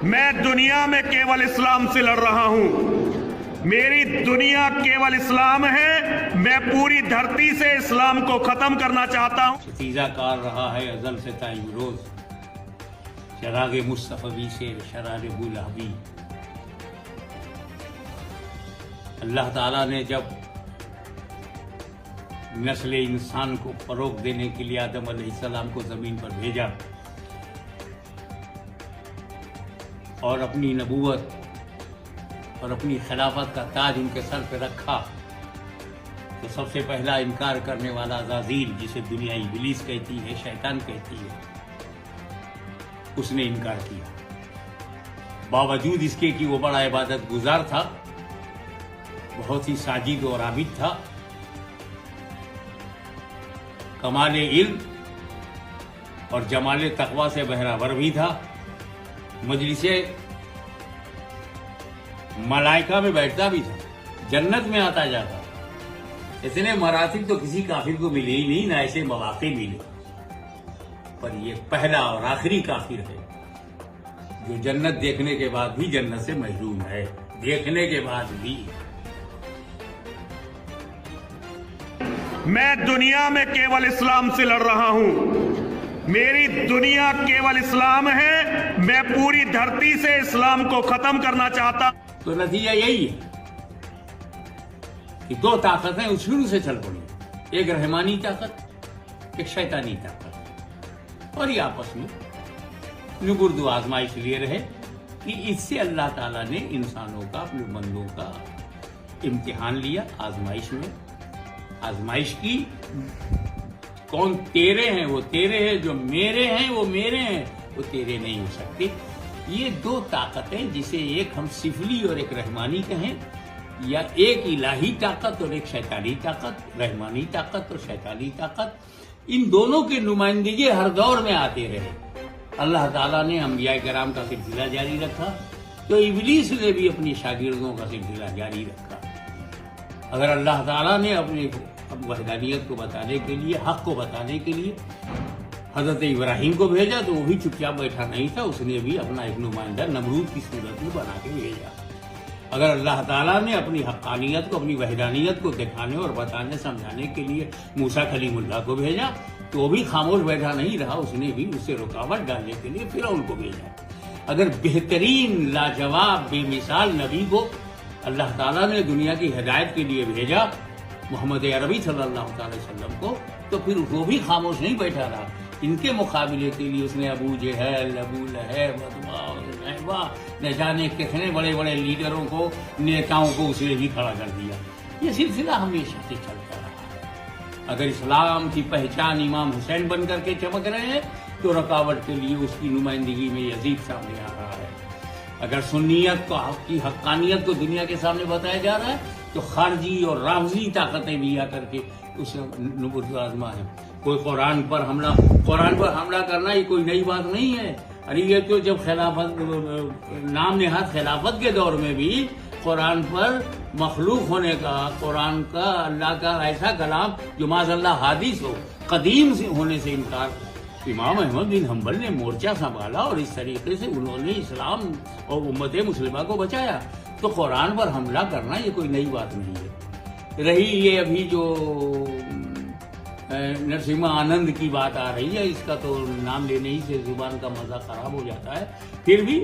میں دنیا میں کیول اسلام سے لڑ رہا ہوں. میری دنیا کیول اسلام ہے. میں پوری دھرتی سے اسلام کو ختم کرنا چاہتا ہوں. ستیزہ کار رہا ہے ازل سے تا امروز، چراغ مصطفی سے شرار بولہبی. اللہ تعالیٰ نے جب نسل انسان کو فروغ دینے کے لیے آدم علیہ السلام کو زمین پر بھیجا اور اپنی نبوت اور اپنی خلافت کا تاج ان کے سر پہ رکھا، تو سب سے پہلا انکار کرنے والا عزازیل، جسے دنیا ابلیس کہتی ہے، شیطان کہتی ہے، اس نے انکار کیا. باوجود اس کے کہ وہ بڑا عبادت گزار تھا، بہت ہی ساجد اور عابد تھا، کمال علم اور جمال تقوی سے بہرہ بھی تھا، مجلس ملائکہ میں بیٹھتا بھی تھا، جنت میں آتا جاتا. اتنے مراتب تو کسی کافر کو ملے ہی نہیں، نہ ایسے مواقع ملے. پر یہ پہلا اور آخری کافر ہے جو جنت دیکھنے کے بعد بھی جنت سے محروم ہے، دیکھنے کے بعد بھی. میں دنیا میں کیول اسلام سے لڑ رہا ہوں. میری دنیا کیول اسلام ہے. میں پوری دھرتی سے اسلام کو ختم کرنا چاہتا ہوں. تو نتیجہ یہی ہے کہ دو طاقتیں شروع سے چل پڑی، ایک رحمانی طاقت، ایک شیطانی طاقت، اور یہ آپس میں نبرد و آزمائش لیے رہے کہ اس سے اللہ تعالیٰ نے انسانوں کا، اپنے بندوں کا امتحان لیا. آزمائش کی. کون تیرے ہیں وہ تیرے ہیں، جو میرے ہیں وہ میرے ہیں، وہ تیرے نہیں ہو سکتے. یہ دو طاقتیں، جسے ایک ہم سفلی اور ایک رحمانی کہیں، یا ایک الہی طاقت اور ایک شیطانی طاقت، رحمانی طاقت اور شیطانی طاقت، ان دونوں کے نمائندگی ہر دور میں آتے رہے. اللہ تعالیٰ نے انبیاء کرام کا سلسلہ جاری رکھا، تو ابلیس نے بھی اپنی شاگردوں کا سلسلہ جاری رکھا. اگر اللہ تعالیٰ نے اپنی وحدانیت کو بتانے کے لیے، حق کو بتانے کے لیے حضرت ابراہیم کو بھیجا، تو وہ بھی چپ چاپ بیٹھا نہیں تھا، اس نے بھی اپنا ایک نمائندہ نمرود کی صورت میں بنا کے بھیجا. اگر اللہ تعالیٰ نے اپنی حقانیت کو، اپنی وحدانیت کو دکھانے اور بتانے سمجھانے کے لیے موسیٰ کلیم اللہ کو بھیجا، تو وہ بھی خاموش بیٹھا نہیں رہا، اس نے بھی اس سے رکاوٹ ڈالنے کے لیے فرعون کو بھیجا. اگر بہترین لاجواب بے مثال نبی کو اللہ تعالیٰ نے دنیا کی ہدایت کے لیے بھیجا، محمد عربی صلی اللہ تعالی وسلم کو، تو پھر وہ بھی خاموش نہیں بیٹھا رہا. ان کے مقابلے کے لیے اس نے ابو جہل، ابو لہب، عتبہ، نہ جانے کتنے بڑے بڑے لیڈروں کو، نیتاؤں کو اس نے بھی کھڑا کر دیا. یہ سلسلہ ہمیشہ سے چلتا رہا ہے. اگر اسلام کی پہچان امام حسین بن کر کے چمک رہے ہیں، تو رکاوٹ کے لیے اس کی نمائندگی میں یزید سامنے آ رہا ہے. اگر سنیت کو، حق کی حقانیت کو دنیا کے سامنے بتایا جا رہا ہے، تو خارجی اور رافضی طاقتیں بھی آ کر کے اس نبرد آزما ہے. کوئی قرآن پر حملہ کرنا یہ کوئی نئی بات نہیں ہے. ارے یہ تو جب خلافت، نام نہاد خلافت کے دور میں بھی قرآن پر مخلوق ہونے کا، قرآن کا، اللہ کا ایسا کلام جو معاذ اللہ حادث ہو، قدیم ہونے سے انکار، امام احمد بن حنبل نے مورچہ سنبھالا اور اس طریقے سے انہوں نے اسلام اور امت مسلمہ کو بچایا. تو قرآن پر حملہ کرنا یہ کوئی نئی بات نہیں ہے. رہی یہ ابھی جو نرسمہا آنند کی بات آ رہی ہے، اس کا تو نام لینے ہی سے زبان کا مزہ خراب ہو جاتا ہے. پھر بھی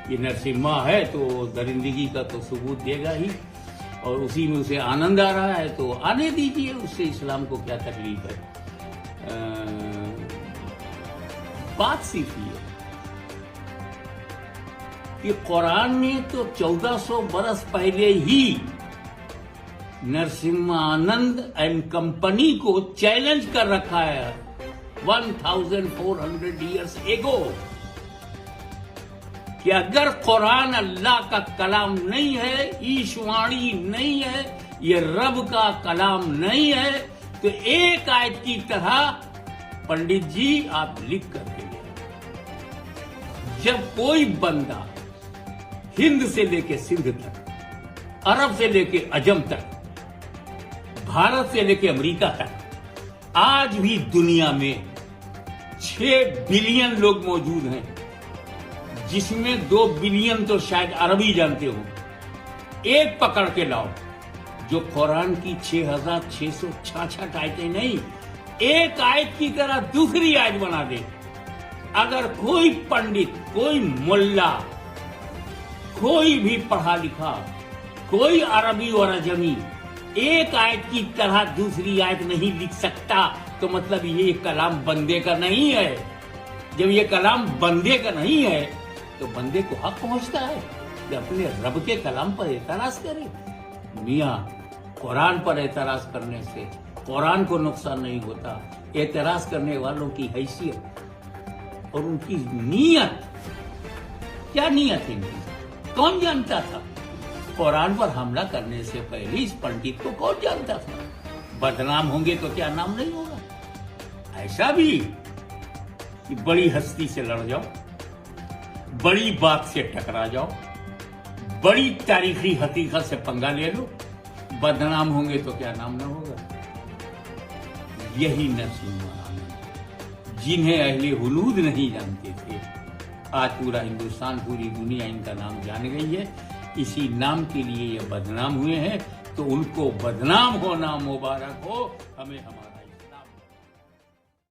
یہ نرسمہا ہے تو درندگی کا تو ثبوت دے گا ہی، اور اسی میں اسے آنند آ رہا ہے تو آنے دیجیے، اس سے اسلام کو کیا تکلیف ہے. بات صرف یہ کہ قرآن نے تو 1400 برس پہلے ہی نرسمہا آنند اینڈ کمپنی کو چیلنج کر رکھا ہے 1400 ایئرس ایگو، کہ اگر قرآن اللہ کا کلام نہیں ہے، ایشوانی نہیں ہے، یہ رب کا کلام نہیں ہے، تو ایک آیت کی طرح پنڈت جی آپ لکھ کر کے لیں. جب کوئی بندہ ہند سے لے کے سندھ تک، عرب سے لے کے عجم تک، بھارت سے لے کے امریکہ تک، آج بھی دنیا میں 6 بلین لوگ موجود ہیں جس میں 2 بلین تو شاید عربی جانتے ہو، ایک پکڑ کے لاؤ جو قرآن کی 6666 آیتیں نہیں، ایک آیت کی طرح دوسری آیت بنا دے۔ اگر کوئی پنڈت، کوئی ملا، کوئی بھی پڑھا لکھا، کوئی عربی اور عجمی ایک آیت کی طرح دوسری آیت نہیں لکھ سکتا تو مطلب یہ کلام بندے کا نہیں ہے۔ جب یہ کلام بندے کا نہیں ہے تو بندے کو حق پہنچتا ہے کہ اپنے رب کے کلام پر اعتراض کرے۔ میاں، قرآن پر اعتراض کرنے سے قرآن کو نقصان نہیں ہوتا، اعتراض کرنے والوں کی حیثیت اور ان کی نیت، کیا نیت ہے ان کی؟ کون جانتا تھا؟ قرآن پر حملہ کرنے سے پہلے اس پنڈت کو کون جانتا تھا؟ بدنام ہوں گے تو کیا نام نہیں ہوگا؟ ایسا بھی کہ بڑی ہستی سے لڑ جاؤ، بڑی بات سے ٹکرا جاؤ، بڑی تاریخی حقیقت سے پنگا لے لو، بدنام ہوں گے تو کیا نام نہ ہوگا؟ یہی نسل جنہیں اہل حدود نہیں جانتے تھے، آج پورا ہندوستان، پوری دنیا ان کا نام جان گئی ہے۔ اسی نام کے لیے یہ بدنام ہوئے ہیں، تو ان کو بدنام ہونا مبارک ہو، ہمیں ہمارا